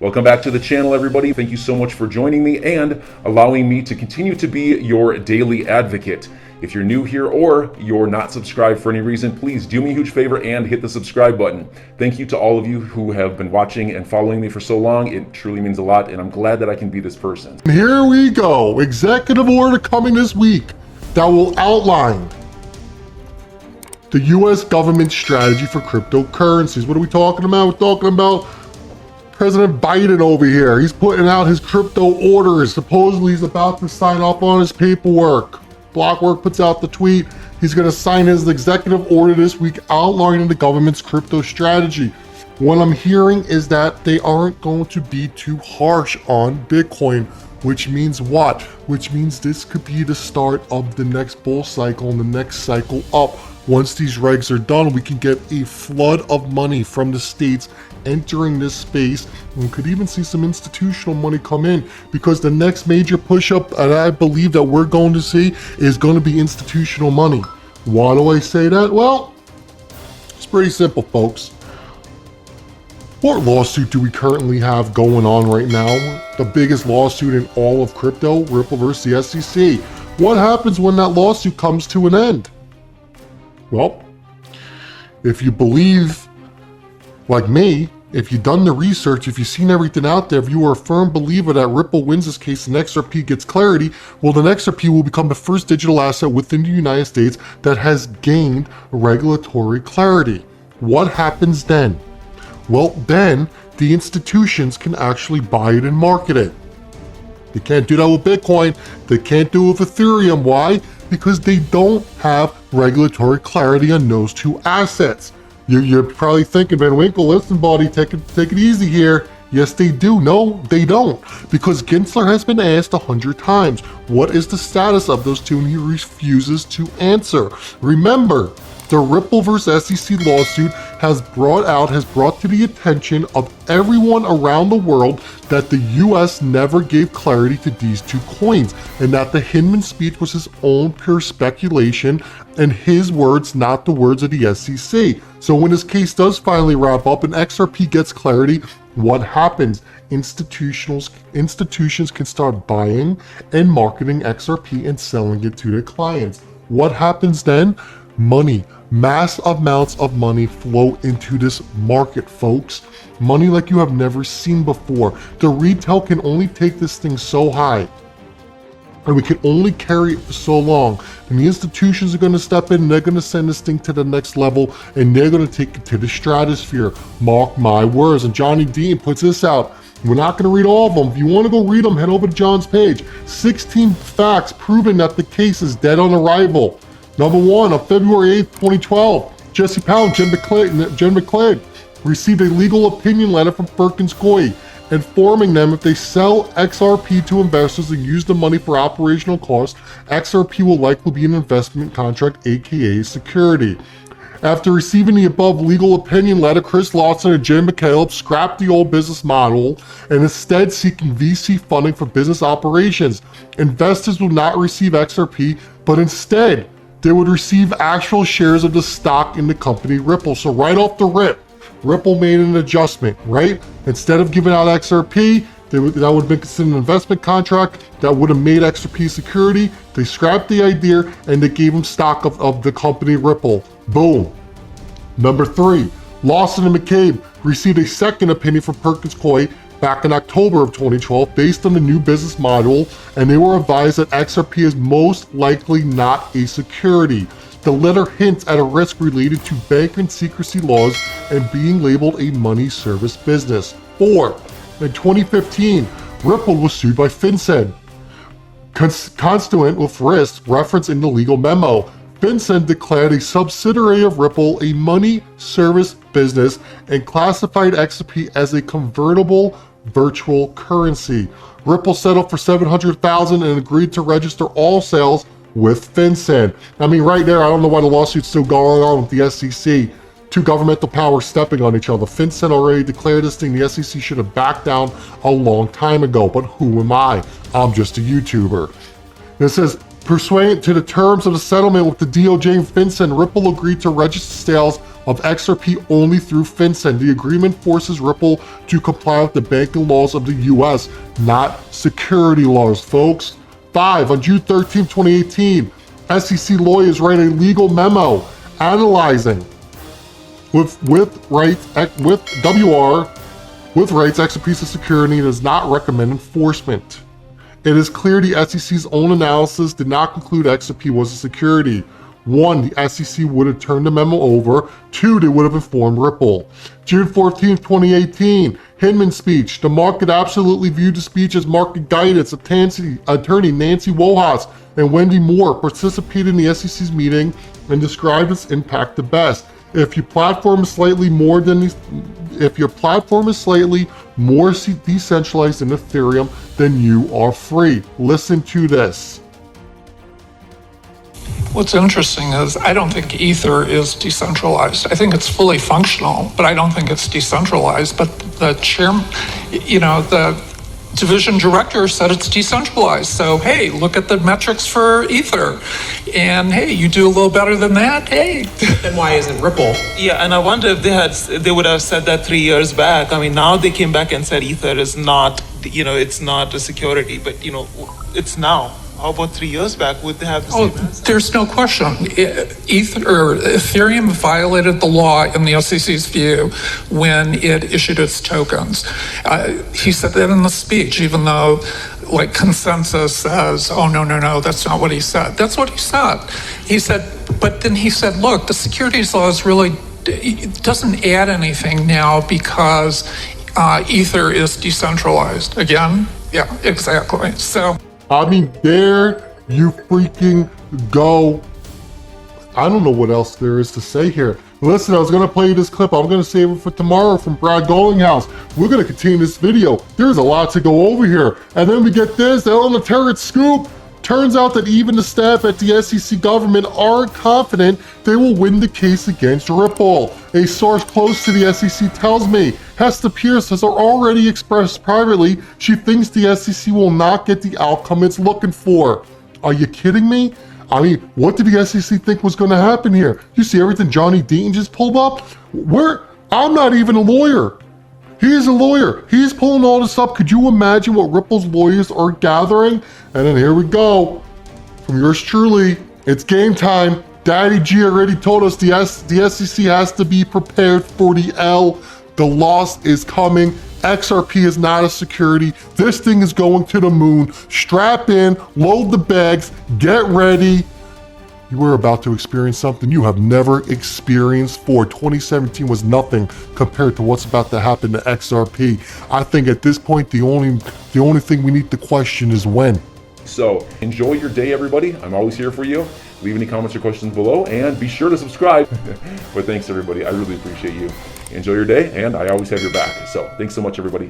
Welcome back to the channel, everybody. Thank you so much for joining me and allowing me to continue to be your daily advocate. If you're new here or you're not subscribed for any reason, please do me a huge favor and hit the subscribe button. Thank you to all of you who have been watching and following me for so long. It truly means a lot, and I'm glad that I can be this person. Here we go. Executive order coming this week that will outline the U.S. government strategy for cryptocurrencies. What are we talking about? We're talking about President Biden over here. He's putting out his crypto orders. Supposedly he's about to sign off on his paperwork. Blockwork puts out the tweet. He's going to sign his executive order this week outlining the government's crypto strategy. What I'm hearing is that they aren't going to be too harsh on Bitcoin, which means what? Which means this could be the start of the next bull cycle and the next cycle up. Once these regs are done, we can get a flood of money from the states entering this space, and we could even see some institutional money come in, because the next major push-up that I believe that we're going to see is going to be institutional money. Why do I say that? Well, it's pretty simple, folks. What lawsuit do we currently have going on right now? The biggest lawsuit in all of crypto, Ripple versus the SEC. What happens when that lawsuit comes to an end? Well, if you believe, like me, if you've done the research, if you've seen everything out there, if you are a firm believer that Ripple wins this case and XRP gets clarity, well, then XRP will become the first digital asset within the United States that has gained regulatory clarity. What happens then? Well, then the institutions can actually buy it and market it. They can't do that with Bitcoin. They can't do it with Ethereum. Why? Because they don't have regulatory clarity on those two assets. You're probably thinking, Van Winkle, listen, buddy, take it easy here. Yes, they do. No, they don't. Because Gensler has been asked 100 times, what is the status of those two? And he refuses to answer. Remember, the Ripple vs. SEC lawsuit has brought to the attention of everyone around the world that the US never gave clarity to these two coins, and that the Hinman speech was his own pure speculation and his words, not the words of the SEC. So when this case does finally wrap up and XRP gets clarity, what happens? Institutions can start buying and marketing XRP and selling it to their clients. What happens then? Money. Mass amounts of money flow into this market, folks. Money like you have never seen before. The retail can only take this thing so high, and we can only carry it for so long. And the institutions are going to step in and they're going to send this thing to the next level, and they're going to take it to the stratosphere. Mark my words. And Johnny Dean puts this out. We're not going to read all of them. If you want to go read them, head over to John's page. 16 facts proving that the case is dead on arrival. Number one, on February 8th, 2012, Jesse Powell and Jen McClain received a legal opinion letter from Perkins Coie informing them if they sell XRP to investors and use the money for operational costs, XRP will likely be an investment contract, aka security. After receiving the above legal opinion letter, Chris Lawson and Jim McCaleb scrapped the old business model and instead seeking VC funding for business operations. Investors will not receive XRP, but instead, they would receive actual shares of the stock in the company Ripple. So right off the rip, Ripple made an adjustment, right? Instead of giving out XRP, that would have been considered an investment contract that would have made XRP security. They scrapped the idea and they gave them stock of the company Ripple. Boom. Number three, Lawson and McCabe received a second opinion from Perkins Coie back in October of 2012 based on the new business model, and they were advised that XRP is most likely not a security. The letter hints at a risk related to banking secrecy laws and being labeled a money service business. 4. In 2015, Ripple was sued by FinCEN, constituent with risk referenced in the legal memo. FinCEN declared a subsidiary of Ripple a money service business and classified XRP as a convertible virtual currency. Ripple settled for $700,000 and agreed to register all sales with FinCEN. I mean, right there, I don't know why the lawsuit's still going on with the SEC. Two governmental powers stepping on each other. FinCEN already declared this thing. The SEC should have backed down a long time ago, but who am I? I'm just a YouTuber. And it says, pursuant to the terms of the settlement with the DOJ and FinCEN, Ripple agreed to register sales of XRP only through FinCEN. The agreement forces Ripple to comply with the banking laws of the US, not security laws, folks. 5. On June 13, 2018, SEC lawyers write a legal memo analyzing with rights XRP is a security and does not recommend enforcement. It is clear the SEC's own analysis did not conclude XRP was a security. 1. The SEC would have turned the memo over. 2. They would have informed Ripple. June 14, 2018, Hinman speech. The market absolutely viewed the speech as market guidance. Attorney Nancy Wojas and Wendy Moore participated in the SEC's meeting and described its impact the best. If your platform is slightly more decentralized than Ethereum, then you are free. Listen to this. What's interesting is I don't think Ether is decentralized. I think it's fully functional, but I don't think it's decentralized. But the the division director said it's decentralized. So, hey, look at the metrics for Ether. And hey, you do a little better than that, hey. Then why isn't Ripple? Yeah, and I wonder if they would have said that 3 years back. I mean, now they came back and said Ether is not, it's not a security, but, it's now. How about 3 years back? Would they have the same answer? There's no question. Ethereum violated the law in the SEC's view when it issued its tokens. He said that in the speech, even though consensus says, oh, no, that's not what he said. That's what he said. But then he said, look, the securities laws really, it doesn't add anything now because Ether is decentralized. Again, yeah, exactly. So. I mean, there you freaking go. I don't know what else there is to say here. Listen, I was going to play this clip. I'm going to save it for tomorrow from Brad Gollinghouse. We're going to continue this video. There's a lot to go over here. And then we get this, the esoteric scoop. Turns out that even the staff at the SEC government are confident they will win the case against Ripple. A source close to the SEC tells me Hester Pierce has already expressed privately she thinks the SEC will not get the outcome it's looking for. Are you kidding me? I mean, what did the SEC think was going to happen here? You see everything Johnny Deaton just pulled up? I'm not even a lawyer. He's a lawyer. He's pulling all this up. Could you imagine what Ripple's lawyers are gathering? And then here we go. From yours truly, it's game time. Daddy G already told us the SEC has to be prepared for the L. The loss is coming. XRP is not a security. This thing is going to the moon. Strap in, load the bags, get ready. You are about to experience something you have never experienced before. 2017 was nothing compared to what's about to happen to XRP. I think at this point, the only thing we need to question is when. So enjoy your day, everybody. I'm always here for you. Leave any comments or questions below, and be sure to subscribe. But thanks, everybody. I really appreciate you. Enjoy your day, and I always have your back. So thanks so much, everybody.